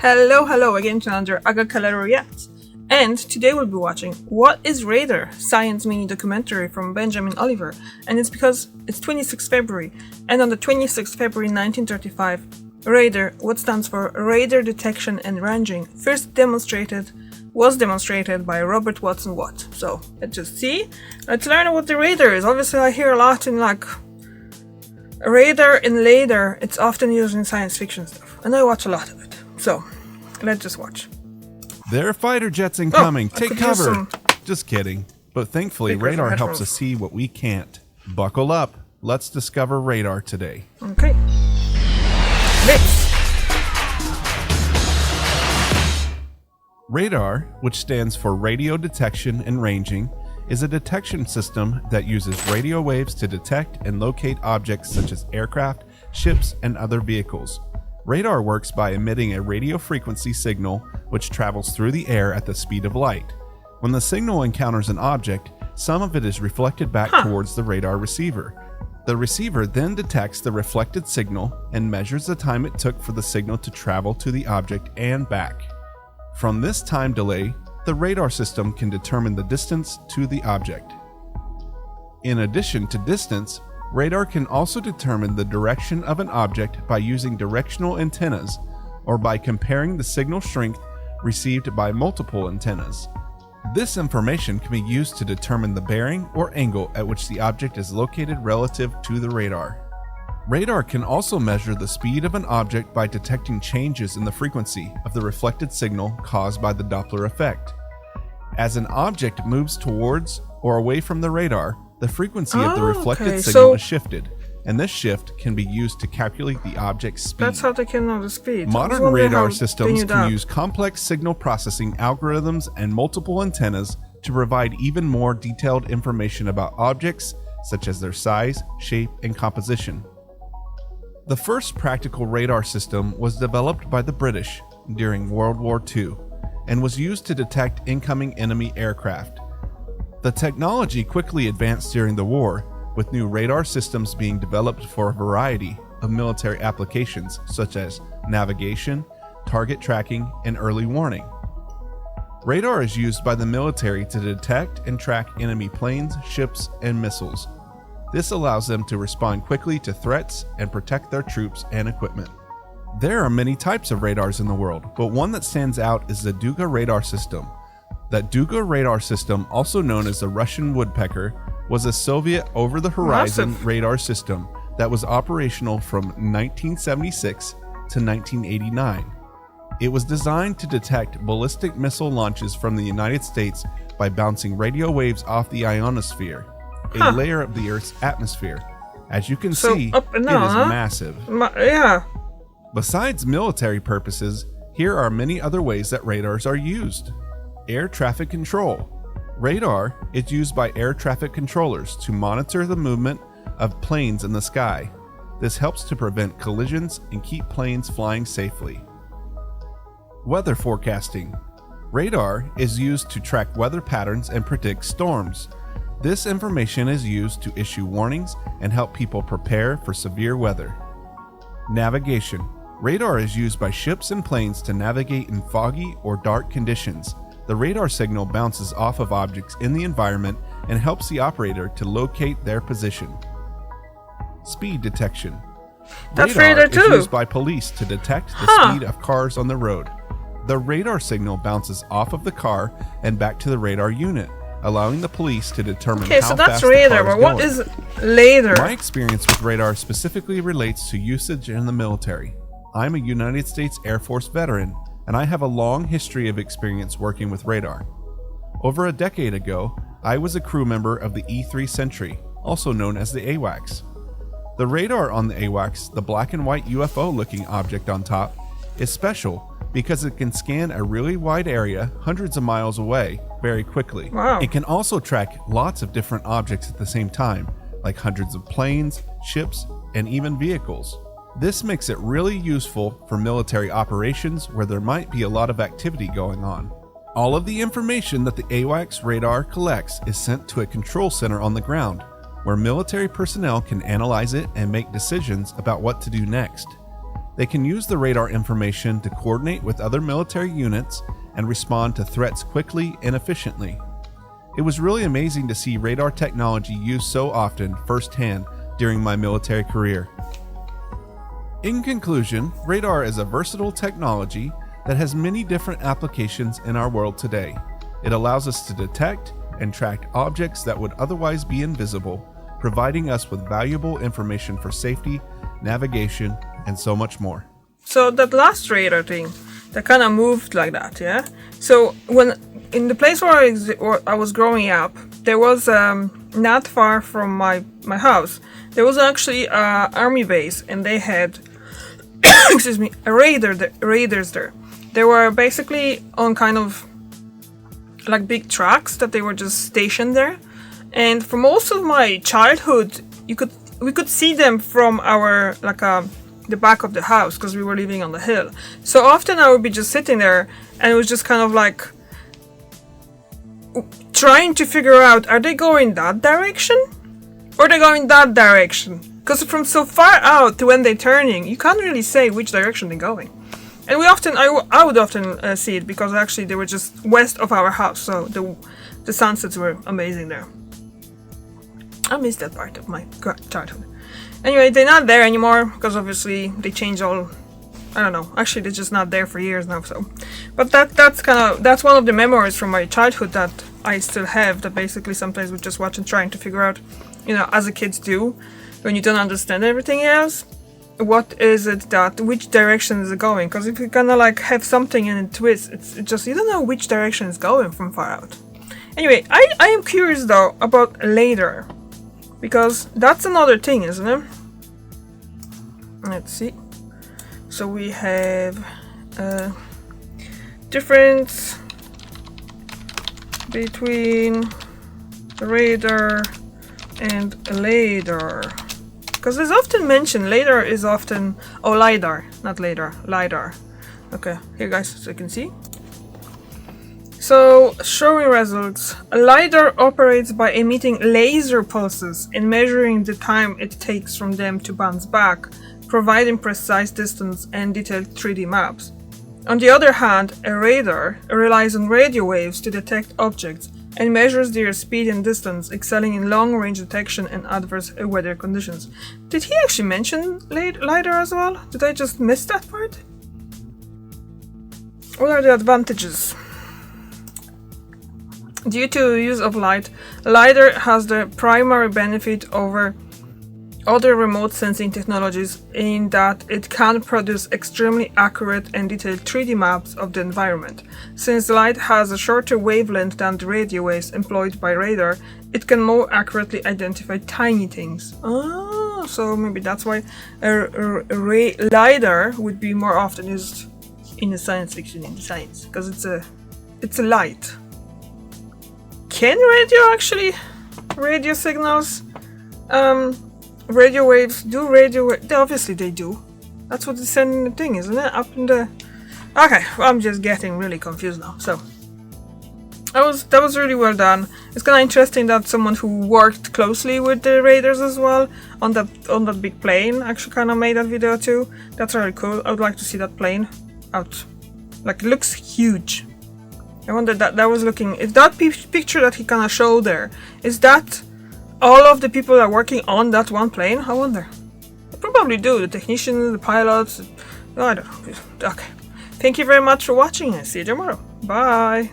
Hello again to another Agakala React. And today we'll be watching What is Radar? Science mini documentary from Benjamin Oliver. And it's because it's 26th February. And on the 26th February 1935, radar, what stands for Radar Detection and Ranging, was demonstrated by Robert Watson Watt. So let's just see. Let's learn what the radar is. Obviously I hear a lot in radar and later. It's often used in science fiction stuff. And I watch a lot of it. So, let's just watch. There are fighter jets incoming. Take cover. Just kidding. But thankfully, radar helps us see what we can't. Buckle up. Let's discover radar today. Okay. Let's. Radar, which stands for Radio Detection and Ranging, is a detection system that uses radio waves to detect and locate objects such as aircraft, ships, and other vehicles. Radar works by emitting a radio frequency signal which travels through the air at the speed of light. When the signal encounters an object, some of it is reflected back towards the radar receiver. The receiver then detects the reflected signal and measures the time it took for the signal to travel to the object and back. From this time delay, the radar system can determine the distance to the object. In addition to distance, radar can also determine the direction of an object by using directional antennas or by comparing the signal strength received by multiple antennas. This information can be used to determine the bearing or angle at which the object is located relative to the radar. Radar can also measure the speed of an object by detecting changes in the frequency of the reflected signal caused by the Doppler effect. As an object moves towards or away from the radar, the frequency of the reflected signal is shifted, and this shift can be used to calculate the object's speed. That's how they can know the speed. Modern radar systems can use complex signal processing algorithms and multiple antennas to provide even more detailed information about objects, such as their size, shape, and composition. The first practical radar system was developed by the British during World War II and was used to detect incoming enemy aircraft. The technology quickly advanced during the war, with new radar systems being developed for a variety of military applications such as navigation, target tracking, and early warning. Radar is used by the military to detect and track enemy planes, ships, and missiles. This allows them to respond quickly to threats and protect their troops and equipment. There are many types of radars in the world, but one that stands out is the Duga radar system. That Duga radar system, also known as the Russian Woodpecker, was a Soviet over-the-horizon radar system that was operational from 1976 to 1989. It was designed to detect ballistic missile launches from the United States by bouncing radio waves off the ionosphere, a layer of the Earth's atmosphere. As you can see, it is massive. Besides military purposes, here are many other ways that radars are used. Air traffic control. Radar is used by air traffic controllers to monitor the movement of planes in the sky. This helps to prevent collisions and keep planes flying safely. Weather forecasting. Radar is used to track weather patterns and predict storms. This information is used to issue warnings and help people prepare for severe weather. Navigation. Radar is used by ships and planes to navigate in foggy or dark conditions. The radar signal bounces off of objects in the environment and helps the operator to locate their position. Speed detection. That's radar is used by police to detect the speed of cars on the road. The radar signal bounces off of the car and back to the radar unit, allowing the police to determine how fast the car is going. But what is later? My experience with radar specifically relates to usage in the military. I'm a United States Air Force veteran, and I have a long history of experience working with radar. Over a decade ago, I was a crew member of the E-3 Sentry, also known as the AWACS. The radar on the AWACS, the black and white UFO-looking object on top, is special because it can scan a really wide area hundreds of miles away very quickly. Wow. It can also track lots of different objects at the same time, like hundreds of planes, ships, and even vehicles. This makes it really useful for military operations where there might be a lot of activity going on. All of the information that the AWACS radar collects is sent to a control center on the ground, where military personnel can analyze it and make decisions about what to do next. They can use the radar information to coordinate with other military units and respond to threats quickly and efficiently. It was really amazing to see radar technology used so often firsthand during my military career. In conclusion, radar is a versatile technology that has many different applications in our world today. It allows us to detect and track objects that would otherwise be invisible, providing us with valuable information for safety, navigation, and so much more. So that last radar thing, that kind of moved like that, yeah? So when in the place where I was growing up, there was not far from my house, there was actually an army base, and they had excuse me, raiders there. They were basically on kind of like big trucks that they were just stationed there. And for most of my childhood, we could see them from our the back of the house, because we were living on the hill. So often I would be just sitting there, and it was just kind of like trying to figure out, are they going that direction or are they going that direction? Because from so far out to when they're turning, you can't really say which direction they're going. And I would often see it, because actually they were just west of our house, so the sunsets were amazing there. I miss that part of my childhood. Anyway, they're not there anymore, because obviously they changed all. I don't know. Actually, they're just not there for years now. So, but that's one of the memories from my childhood that I still have. That basically sometimes we just watch and trying to figure out, as the kids do, when you don't understand everything else, what is it which direction is it going? Because if you kind of like have something and it twists, it's just you don't know which direction it's going from far out. Anyway, I am curious though about later, because that's another thing, isn't it? Let's see. So we have difference between radar and LiDAR. Because it's often mentioned, LiDAR is often... Oh, LiDAR, not LiDAR, LiDAR. Okay, here guys, so you can see. So, showing results. A LiDAR operates by emitting laser pulses and measuring the time it takes from them to bounce back, providing precise distance and detailed 3D maps. On the other hand, a radar relies on radio waves to detect objects and measures their speed and distance, excelling in long-range detection and adverse weather conditions. Did he actually mention LiDAR as well? Did I just miss that part? What are the advantages? Due to use of light, LiDAR has the primary benefit over other remote sensing technologies in that it can produce extremely accurate and detailed 3D maps of the environment. Since light has a shorter wavelength than the radio waves employed by radar, it can more accurately identify tiny things. Oh, so maybe that's why LiDAR would be more often used in the science fiction, in the science, because it's a light. Can radio signals radio waves do obviously they do. That's what it's sending the thing, isn't it? Up in the... Okay, well, I'm just getting really confused now. So that was really well done. It's kind of interesting that someone who worked closely with the radars as well on that big plane actually kind of made that video too. That's really cool. I would like to see that plane out. Like, it looks huge. I wonder that was looking... If that picture that he kind of showed there, is that all of the people that are working on that one plane? I wonder. They probably do. The technicians, the pilots. I don't know. Okay. Thank you very much for watching, and see you tomorrow. Bye.